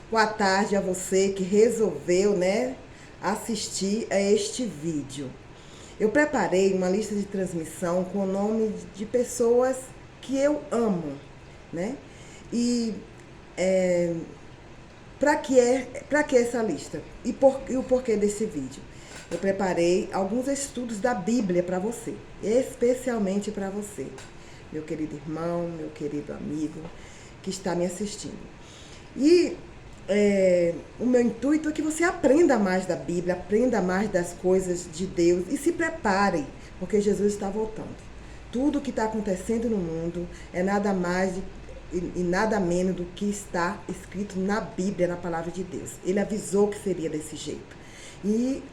Boa tarde a você que resolveu, né, assistir a este vídeo. Eu preparei uma lista de transmissão com o nome de pessoas que eu amo, né? E para que essa lista? E o porquê desse vídeo? Eu preparei alguns estudos da Bíblia para você, especialmente para você, meu querido irmão, meu querido amigo que está me assistindo. E o meu intuito é que você aprenda mais da Bíblia, aprenda mais das coisas de Deus e se prepare, porque Jesus está voltando. Tudo que está acontecendo no mundo é nada mais e nada menos do que está escrito na Bíblia, na palavra de Deus. Ele avisou que seria desse jeito. E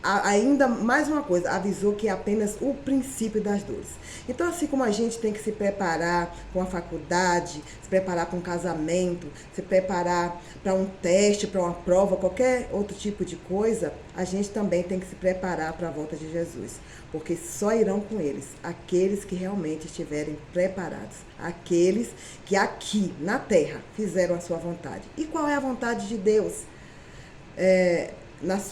ainda mais uma coisa, avisou que é apenas o princípio das dores. Então, assim como a gente tem que se preparar para uma faculdade, se preparar para um casamento, se preparar para um teste, para uma prova, qualquer outro tipo de coisa, a gente também tem que se preparar para a volta de Jesus. Porque só irão com eles aqueles que realmente estiverem preparados. Aqueles que aqui, na terra, fizeram a sua vontade. E qual é a vontade de Deus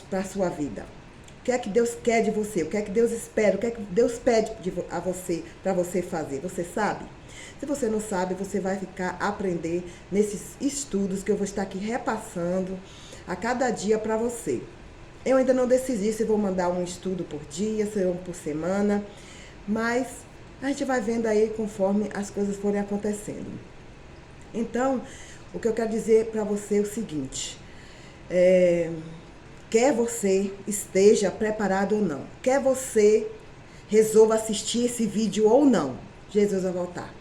para a sua vida? O que é que Deus quer de você? O que é que Deus espera? O que é que Deus pede a você, para você fazer? Você sabe? Se você não sabe, você vai ficar a aprender nesses estudos que eu vou estar aqui repassando a cada dia para você. Eu ainda não decidi se vou mandar um estudo por dia, se um por semana, mas a gente vai vendo aí conforme as coisas forem acontecendo. Então, o que eu quero dizer para você é o seguinte: quer você esteja preparado ou não, quer você resolva assistir esse vídeo ou não, Jesus vai voltar.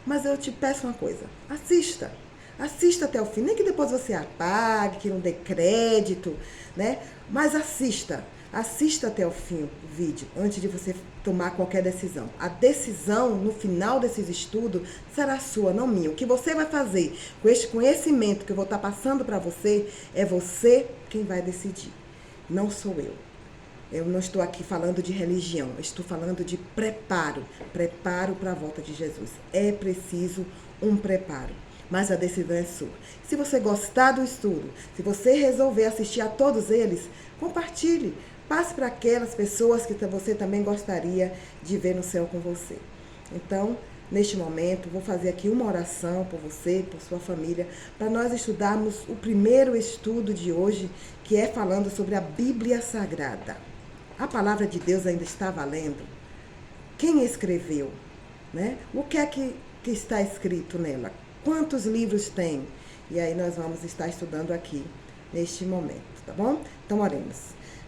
Mas eu te peço uma coisa, assista até o fim, nem que depois você apague, que não dê crédito, né? Mas assista até o fim o vídeo, antes de você tomar qualquer decisão. A decisão, no final desses estudos, será sua, não minha. O que você vai fazer com este conhecimento que eu vou estar passando para você, é você quem vai decidir. Não sou eu. Eu não estou aqui falando de religião, eu estou falando de preparo para a volta de Jesus. É preciso um preparo, mas a decisão é sua. Se você gostar do estudo, se você resolver assistir a todos eles, compartilhe, passe para aquelas pessoas que você também gostaria de ver no céu com você. Então, neste momento, vou fazer aqui uma oração por você, por sua família, para nós estudarmos o primeiro estudo de hoje, que é falando sobre a Bíblia Sagrada. A palavra de Deus ainda está valendo? Quem escreveu? Né? O que é que está escrito nela? Quantos livros tem? E aí nós vamos estar estudando aqui, neste momento, tá bom? Então oremos.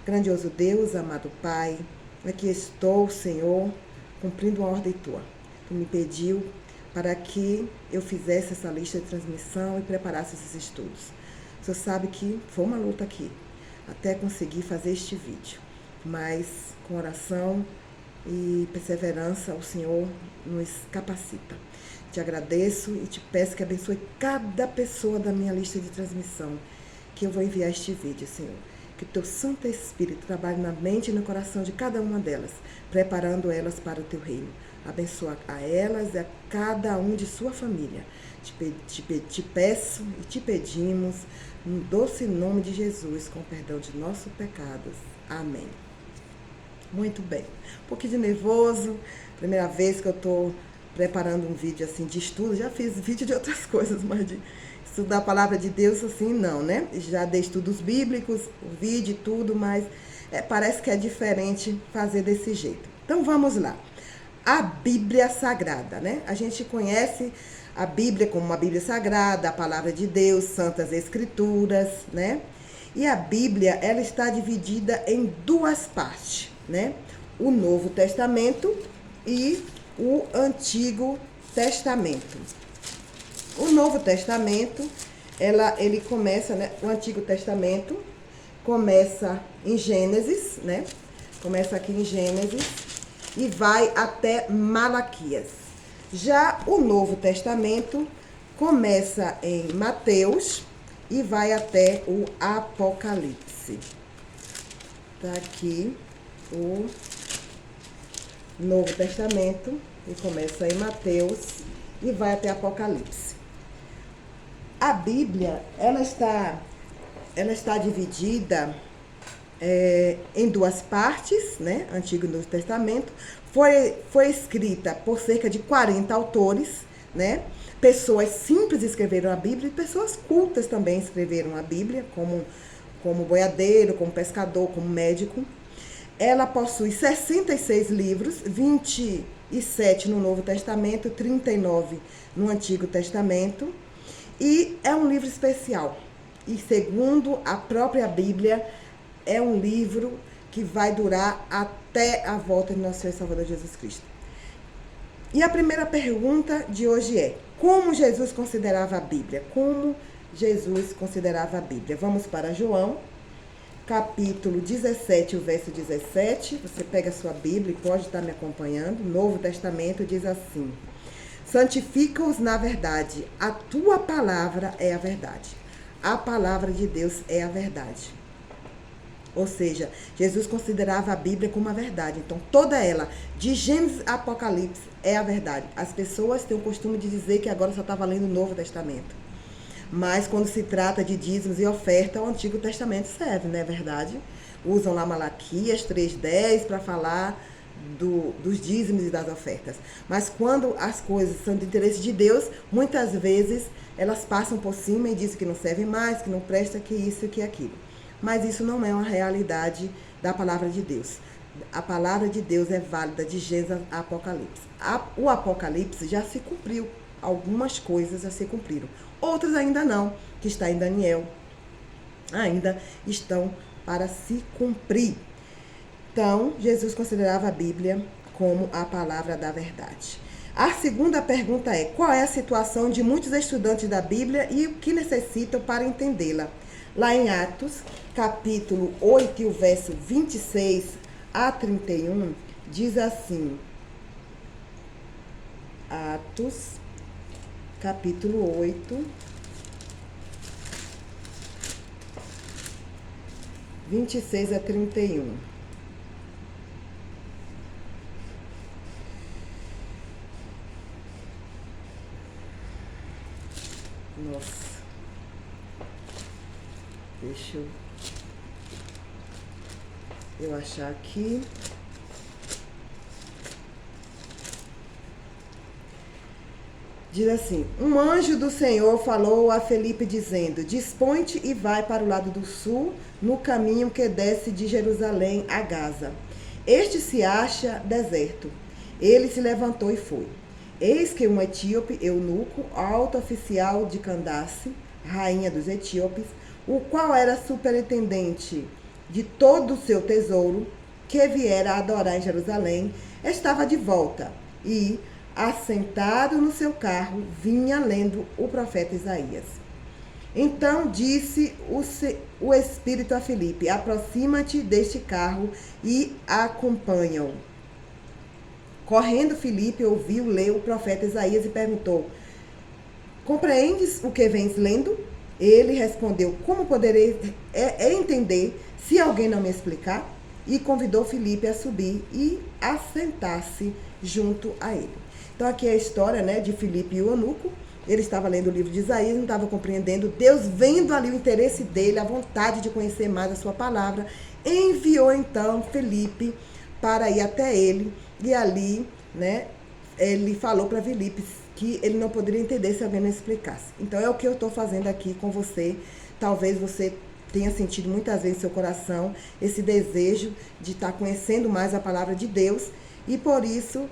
Grandioso Deus, amado Pai, aqui estou, Senhor, cumprindo uma ordem Tua. Tu me pediu para que eu fizesse essa lista de transmissão e preparasse esses estudos. O Senhor sabe que foi uma luta aqui, até conseguir fazer este vídeo. Mas com oração e perseverança, o Senhor nos capacita. Te agradeço e te peço que abençoe cada pessoa da minha lista de transmissão que eu vou enviar este vídeo, Senhor. Que o Teu Santo Espírito trabalhe na mente e no coração de cada uma delas, preparando elas para o Teu reino. Abençoa a elas e a cada um de sua família. Te peço e te pedimos, no doce nome de Jesus, com perdão de nossos pecados. Amém. Muito bem. Um pouquinho de nervoso. Primeira vez que eu estou preparando um vídeo assim de estudo. Já fiz vídeo de outras coisas, mas de estudar a palavra de Deus assim não, né? Já dei estudos bíblicos, o vídeo e tudo, mas parece que é diferente fazer desse jeito. Então vamos lá. A Bíblia Sagrada, né? A gente conhece a Bíblia como uma Bíblia Sagrada, a palavra de Deus, Santas Escrituras, né? E a Bíblia, ela está dividida em duas partes, né? O Novo Testamento e o Antigo Testamento. O Novo Testamento, ele começa, né? O Antigo Testamento começa em Gênesis, né? Começa aqui em Gênesis e vai até Malaquias. Já o Novo Testamento começa em Mateus e vai até o Apocalipse. Tá aqui o Novo Testamento, e começa em Mateus e vai até Apocalipse. A Bíblia, ela está dividida em duas partes, né? Antigo e Novo Testamento. Foi escrita por cerca de 40 autores, né? Pessoas simples escreveram a Bíblia e pessoas cultas também escreveram a Bíblia, como boiadeiro, como pescador, como médico. Ela possui 66 livros, 27 no Novo Testamento, 39 no Antigo Testamento. E é um livro especial. E segundo a própria Bíblia, é um livro que vai durar até a volta de nosso Senhor e Salvador Jesus Cristo. E a primeira pergunta de hoje é: como Jesus considerava a Bíblia? Como Jesus considerava a Bíblia? Vamos para João, capítulo 17, o verso 17. Você pega a sua Bíblia e pode estar me acompanhando. Novo Testamento diz assim: santifica-os na verdade, a tua palavra é a verdade. A palavra de Deus é a verdade. Ou seja, Jesus considerava a Bíblia como a verdade. Então, toda ela, de Gênesis a Apocalipse, é a verdade. As pessoas têm o costume de dizer que agora só está valendo o Novo Testamento. Mas, quando se trata de dízimos e oferta, o Antigo Testamento serve, não é verdade? Usam lá Malaquias 3:10 para falar dos dízimos e das ofertas. Mas, quando as coisas são de interesse de Deus, muitas vezes elas passam por cima e dizem que não serve mais, que não presta, que isso e que aquilo. Mas isso não é uma realidade da palavra de Deus. A palavra de Deus é válida de Gênesis a Apocalipse. O Apocalipse já se cumpriu. Algumas coisas já se cumpriram. Outras ainda não, que está em Daniel. Ainda estão para se cumprir. Então, Jesus considerava a Bíblia como a palavra da verdade. A segunda pergunta é: qual é a situação de muitos estudantes da Bíblia e o que necessitam para entendê-la? Lá em Atos, capítulo 8, e o verso 26 a 31, diz assim. Atos, capítulo 8, 26 a 31. Nossa. Deixa eu achar aqui. Diz assim: um anjo do Senhor falou a Felipe dizendo: dispõe-te e vai para o lado do sul, no caminho que desce de Jerusalém a Gaza. Este se acha deserto. Ele se levantou e foi. Eis que um etíope, eunuco, alto oficial de Candace, rainha dos etíopes, o qual era superintendente de todo o seu tesouro, que viera adorar em Jerusalém, estava de volta e, assentado no seu carro, vinha lendo o profeta Isaías. Então disse o Espírito a Filipe: aproxima-te deste carro e acompanha-o. Correndo, Filipe ouviu ler o profeta Isaías e perguntou: compreendes o que vens lendo? Ele respondeu: como poderei entender se alguém não me explicar? E convidou Filipe a subir e a sentar-se junto a ele. Então aqui é a história, né, de Filipe e o eunuco. Ele estava lendo o livro de Isaías, não estava compreendendo. Deus, vendo ali o interesse dele, a vontade de conhecer mais a sua palavra, enviou então Filipe para ir até ele. E ali, né, ele falou para Filipe que ele não poderia entender se alguém não explicasse. Então é o que eu estou fazendo aqui com você. Talvez você tenha sentido muitas vezes em seu coração esse desejo de estar conhecendo mais a palavra de Deus. E por isso,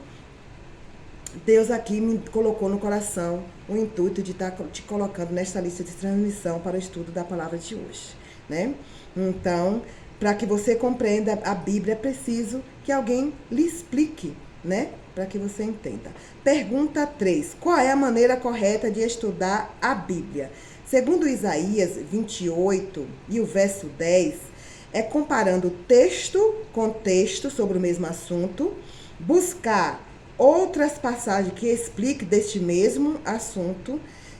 Deus aqui me colocou no coração o intuito de estar te colocando nesta lista de transmissão para o estudo da palavra de hoje, né? Então, para que você compreenda a Bíblia, é preciso que alguém lhe explique, né? Para que você entenda. Pergunta 3. Qual é a maneira correta de estudar a Bíblia? Segundo Isaías 28 e o verso 10, é comparando texto com texto sobre o mesmo assunto, buscar outras passagens que expliquem deste mesmo assunto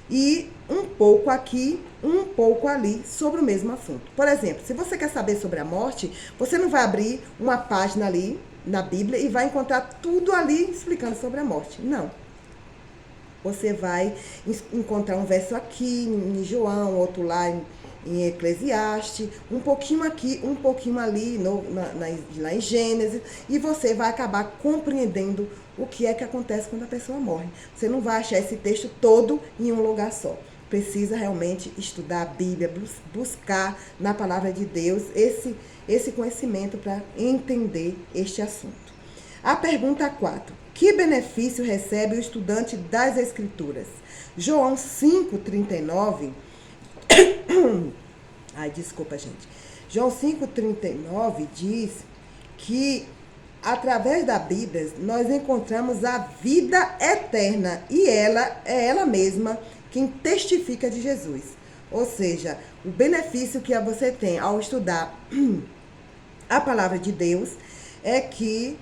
e um pouco aqui, um pouco ali sobre o mesmo assunto. Por exemplo, se você quer saber sobre a morte, você não vai abrir uma página ali na Bíblia e vai encontrar tudo ali explicando sobre a morte. Não. Você vai encontrar um verso aqui em João, outro lá em Eclesiastes, um pouquinho aqui, um pouquinho ali, lá em Gênesis, e você vai acabar compreendendo o que é que acontece quando a pessoa morre. Você não vai achar esse texto todo em um lugar só. Precisa realmente estudar a Bíblia, buscar na palavra de Deus esse conhecimento para entender este assunto. A pergunta 4. Que benefício recebe o estudante das Escrituras? João 5,39. Ai, desculpa, gente. João 5,39 diz que através da Bíblia nós encontramos a vida eterna e ela é ela mesma quem testifica de Jesus. Ou seja, o benefício que você tem ao estudar a palavra de Deus é que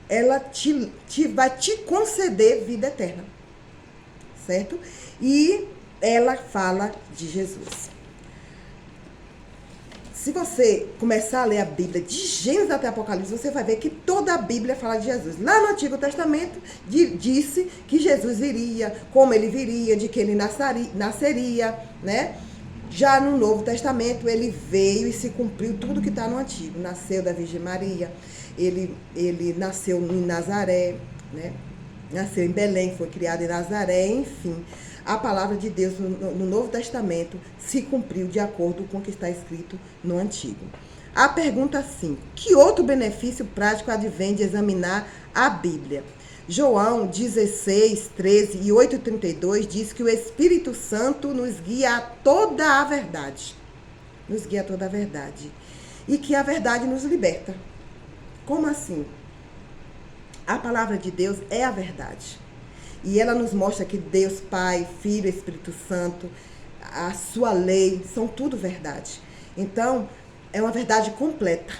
ela vai te conceder vida eterna, certo? E ela fala de Jesus. Se você começar a ler a Bíblia de Gênesis até Apocalipse, você vai ver que toda a Bíblia fala de Jesus. Lá no Antigo Testamento disse que Jesus viria, como ele viria, de que ele nasceria, né? Já no Novo Testamento ele veio e se cumpriu tudo que está no Antigo. Nasceu da Virgem Maria, ele nasceu em Nazaré, né? Nasceu em Belém, foi criado em Nazaré, enfim. A palavra de Deus no Novo Testamento se cumpriu de acordo com o que está escrito no Antigo. A pergunta 5. Que outro benefício prático advém de examinar a Bíblia? João 16, 13 e 8,32 diz que o Espírito Santo nos guia a toda a verdade. Nos guia a toda a verdade. E que a verdade nos liberta. Como assim? A palavra de Deus é a verdade. E ela nos mostra que Deus, Pai, Filho, Espírito Santo, a sua lei, são tudo verdade. Então, é uma verdade completa.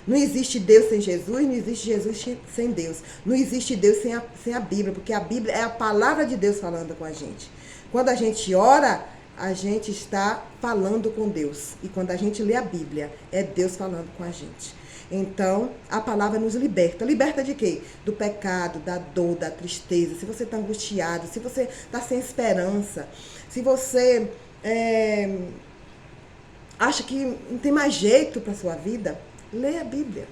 Não existe Deus sem Jesus, não existe Jesus sem Deus. Não existe Deus sem a Bíblia, porque a Bíblia é a palavra de Deus falando com a gente. Quando a gente ora, a gente está falando com Deus. E quando a gente lê a Bíblia, é Deus falando com a gente. Então, a palavra nos liberta. Liberta de quê? Do pecado, da dor, da tristeza. Se você está angustiado, se você está sem esperança, se você acha que não tem mais jeito para a sua vida, leia a Bíblia.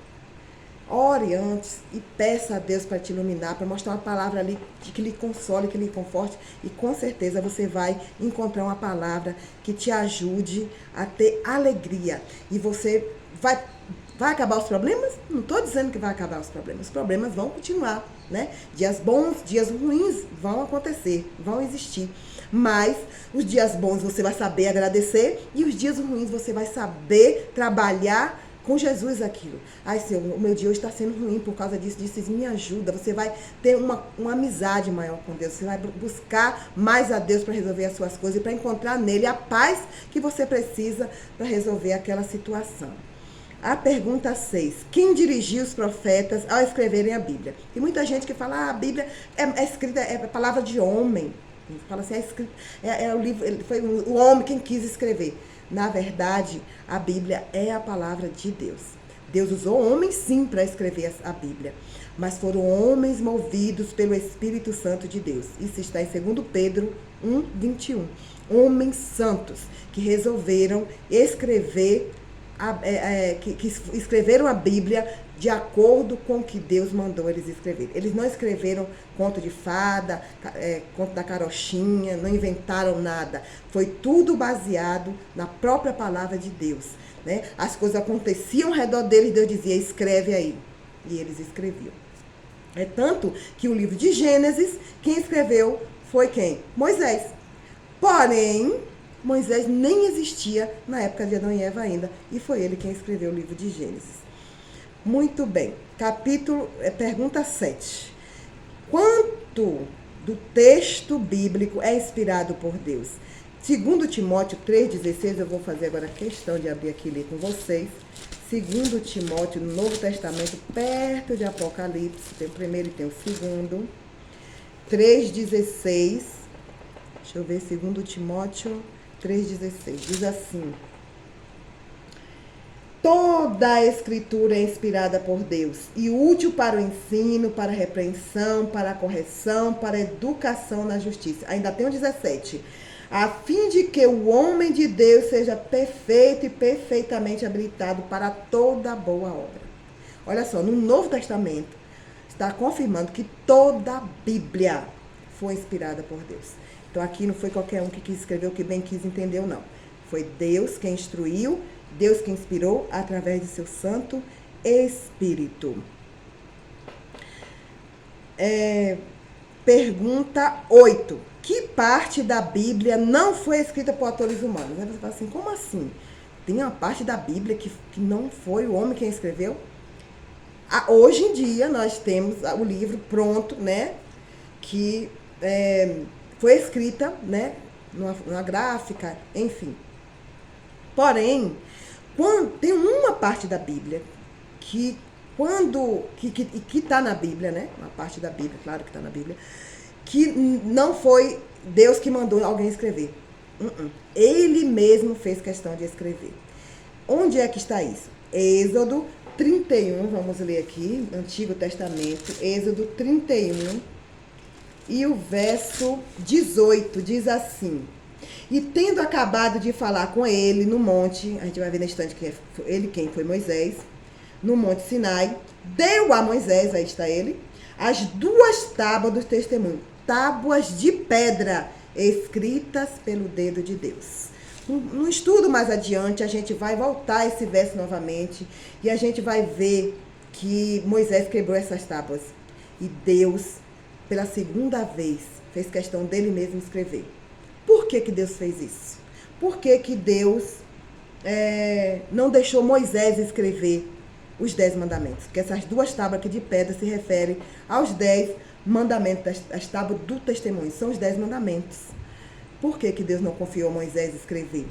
Ore antes e peça a Deus para te iluminar, para mostrar uma palavra ali que lhe console, que lhe conforte. E com certeza você vai encontrar uma palavra que te ajude a ter alegria. E você vai acabar os problemas? Não estou dizendo que vai acabar os problemas. Os problemas vão continuar, né? Dias bons, dias ruins vão acontecer, vão existir. Mas os dias bons você vai saber agradecer e os dias ruins você vai saber trabalhar com Jesus aquilo. Ai, Senhor, o meu dia hoje está sendo ruim por causa disso, me ajuda. Você vai ter uma amizade maior com Deus. Você vai buscar mais a Deus para resolver as suas coisas e para encontrar nele a paz que você precisa para resolver aquela situação. A pergunta 6. Quem dirigiu os profetas ao escreverem a Bíblia? Tem muita gente que fala, a Bíblia é escrita, é palavra de homem. Fala assim, o livro, foi o homem quem quis escrever. Na verdade, a Bíblia é a palavra de Deus. Deus usou homens, sim, para escrever a Bíblia. Mas foram homens movidos pelo Espírito Santo de Deus. Isso está em 2 Pedro 1:21. Homens santos que resolveram escrever que escreveram a Bíblia de acordo com o que Deus mandou eles escreverem. Eles não escreveram conto de fada, conto da carochinha, não inventaram nada. Foi tudo baseado na própria palavra de Deus, né? As coisas aconteciam ao redor deles, Deus dizia, escreve aí. E eles escreviam. É tanto que o livro de Gênesis, quem escreveu foi quem? Moisés. Porém, Moisés nem existia na época de Adão e Eva ainda, e foi ele quem escreveu o livro de Gênesis. Muito bem, pergunta 7. Quanto do texto bíblico é inspirado por Deus? 2 Timóteo 3,16, eu vou fazer agora questão de abrir aqui e ler com vocês. 2 Timóteo, no Novo Testamento, perto de Apocalipse, tem o primeiro e tem o segundo. 3,16, deixa eu ver, 2 Timóteo 3,16, diz assim: Toda a Escritura é inspirada por Deus e útil para o ensino, para a repreensão, para a correção, para a educação na justiça. Ainda tem o 17. A fim de que o homem de Deus seja perfeito e perfeitamente habilitado para toda boa obra. Olha só, no Novo Testamento está confirmando que toda a Bíblia foi inspirada por Deus. Então aqui não foi qualquer um que quis escrever o que bem quis entender, não. Foi Deus quem instruiu, Deus que inspirou através de seu Santo Espírito. Pergunta 8. Que parte da Bíblia não foi escrita por autores humanos? Aí você fala assim, como assim? Tem uma parte da Bíblia que não foi o homem quem escreveu? Hoje em dia nós temos o livro pronto, né? Que foi escrita, né? Numa gráfica, enfim. Porém, tem uma parte da Bíblia que está na Bíblia, né? Uma parte da Bíblia, claro que está na Bíblia, que não foi Deus que mandou alguém escrever. Ele mesmo fez questão de escrever. Onde é que está isso? Êxodo 31, vamos ler aqui, Antigo Testamento, Êxodo 31, e o verso 18 diz assim: e tendo acabado de falar com ele no monte, a gente vai ver na instante quem foi Moisés, no monte Sinai, deu a Moisés, aí está ele, as 2 tábuas do testemunho, tábuas de pedra, escritas pelo dedo de Deus. No estudo mais adiante, a gente vai voltar a esse verso novamente, e a gente vai ver que Moisés quebrou essas tábuas, e Deus, pela segunda vez, fez questão dele mesmo escrever. Por que Deus fez isso? Por que Deus não deixou Moisés escrever os 10 mandamentos? Porque essas 2 tábuas aqui de pedra se referem aos 10 mandamentos, as tábuas do testemunho, são os 10 mandamentos. Por que Deus não confiou a Moisés escrever?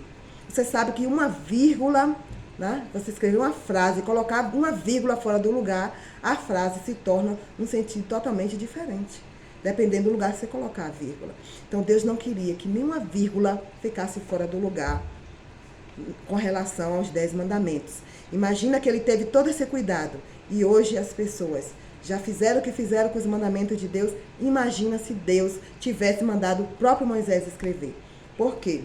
Você sabe que uma vírgula, né? Você escrever uma frase e colocar uma vírgula fora do lugar, a frase se torna um sentido totalmente diferente, dependendo do lugar que você colocar a vírgula. Então, Deus não queria que nenhuma vírgula ficasse fora do lugar com relação aos 10 mandamentos. Imagina que ele teve todo esse cuidado. E hoje as pessoas já fizeram o que fizeram com os mandamentos de Deus. Imagina se Deus tivesse mandado o próprio Moisés escrever. Por quê?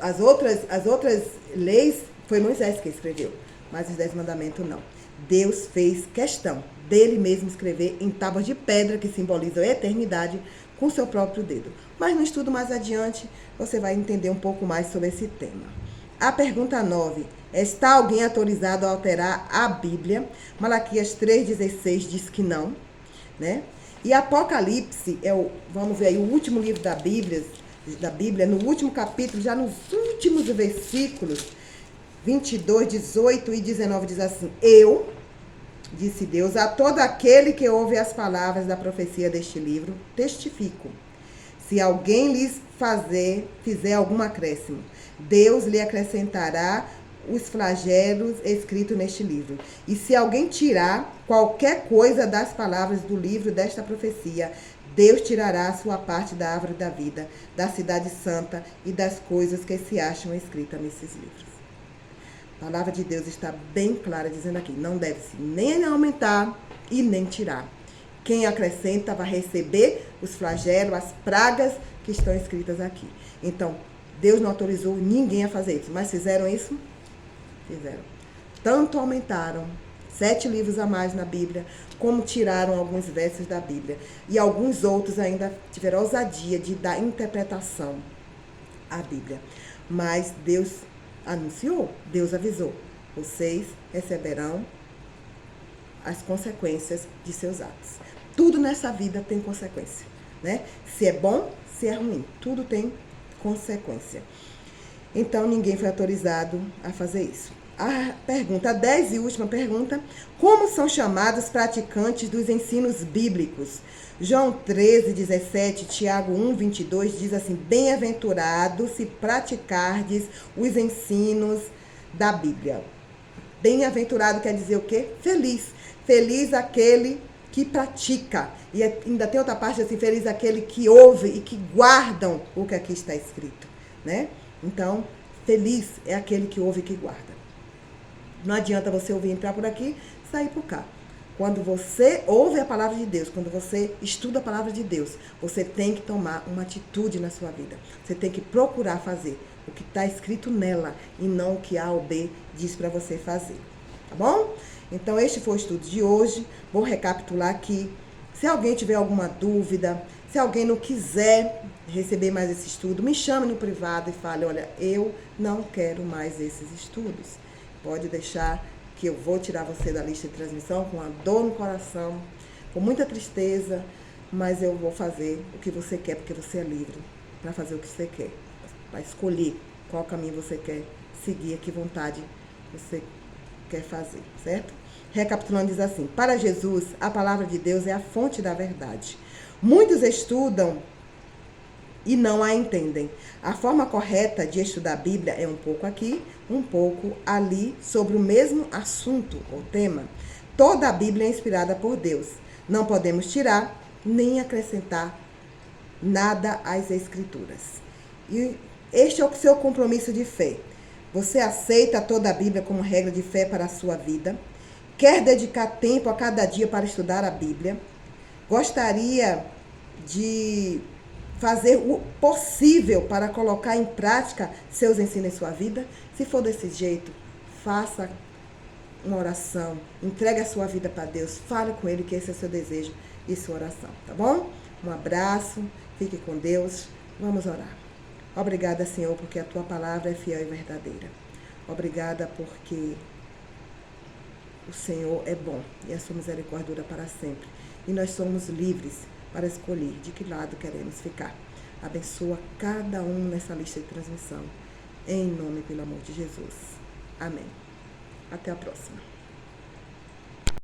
As outras leis foi Moisés que escreveu, mas os 10 mandamentos não. Deus fez questão dele mesmo escrever em tábuas de pedra, que simbolizam a eternidade, com seu próprio dedo. Mas no estudo mais adiante, você vai entender um pouco mais sobre esse tema. A pergunta 9. Está alguém autorizado a alterar a Bíblia? Malaquias 3,16 diz que não, né? E Apocalipse, vamos ver aí, o último livro da Bíblia, no último capítulo, já nos últimos versículos, 22, 18 e 19, diz assim: eu, disse Deus, a todo aquele que ouve as palavras da profecia deste livro, testifico. Se alguém lhes fizer algum acréscimo, Deus lhe acrescentará os flagelos escritos neste livro. E se alguém tirar qualquer coisa das palavras do livro desta profecia, Deus tirará a sua parte da árvore da vida, da cidade santa e das coisas que se acham escritas nesses livros. A palavra de Deus está bem clara, dizendo aqui, não deve-se nem aumentar e nem tirar. Quem acrescenta vai receber os flagelos, as pragas que estão escritas aqui. Então, Deus não autorizou ninguém a fazer isso, mas fizeram isso? Fizeram. Tanto aumentaram 7 livros a mais na Bíblia, como tiraram alguns versos da Bíblia. E alguns outros ainda tiveram a ousadia de dar interpretação à Bíblia. Mas Deus anunciou, Deus avisou. Vocês receberão as consequências de seus atos. Tudo nessa vida tem consequência, né? Se é bom, se é ruim, tudo tem consequência. Então, ninguém foi autorizado a fazer isso. A pergunta 10 e última pergunta: como são chamados praticantes dos ensinos bíblicos? João 13, 17, Tiago 1, 22 diz assim: bem-aventurado se praticardes os ensinos da Bíblia. Bem-aventurado quer dizer o quê? Feliz. Feliz aquele que pratica. E ainda tem outra parte assim: feliz aquele que ouve e que guardam o que aqui está escrito, né? Então, feliz é aquele que ouve e que guarda. Não adianta você ouvir entrar por aqui, sair por cá. Quando você ouve a palavra de Deus, quando você estuda a palavra de Deus, você tem que tomar uma atitude na sua vida. Você tem que procurar fazer o que está escrito nela e não o que A ou B diz para você fazer. Tá bom? Então, este foi o estudo de hoje. Vou recapitular aqui. Se alguém tiver alguma dúvida, se alguém não quiser receber mais esse estudo, me chame no privado e fale, olha, eu não quero mais esses estudos. Pode deixar que eu vou tirar você da lista de transmissão com a dor no coração, com muita tristeza, mas eu vou fazer o que você quer, porque você é livre para fazer o que você quer, para escolher qual caminho você quer seguir, que vontade você quer fazer, certo? Recapitulando, diz assim: para Jesus, a palavra de Deus é a fonte da verdade. Muitos estudam e não a entendem. A forma correta de estudar a Bíblia é um pouco aqui, um pouco ali, sobre o mesmo assunto ou tema. Toda a Bíblia é inspirada por Deus. Não podemos tirar nem acrescentar nada às Escrituras. E este é o seu compromisso de fé. Você aceita toda a Bíblia como regra de fé para a sua vida? Quer dedicar tempo a cada dia para estudar a Bíblia? Gostaria de fazer o possível para colocar em prática seus ensinos em sua vida? Se for desse jeito, faça uma oração, entregue a sua vida para Deus, fale com Ele que esse é seu desejo e sua oração, tá bom? Um abraço, fique com Deus, vamos orar. Obrigada, Senhor, porque a Tua palavra é fiel e verdadeira. Obrigada porque o Senhor é bom e a sua misericórdia dura para sempre. E nós somos livres para escolher de que lado queremos ficar. Abençoa cada um nessa lista de transmissão. Em nome, pelo amor de Jesus. Amém. Até a próxima.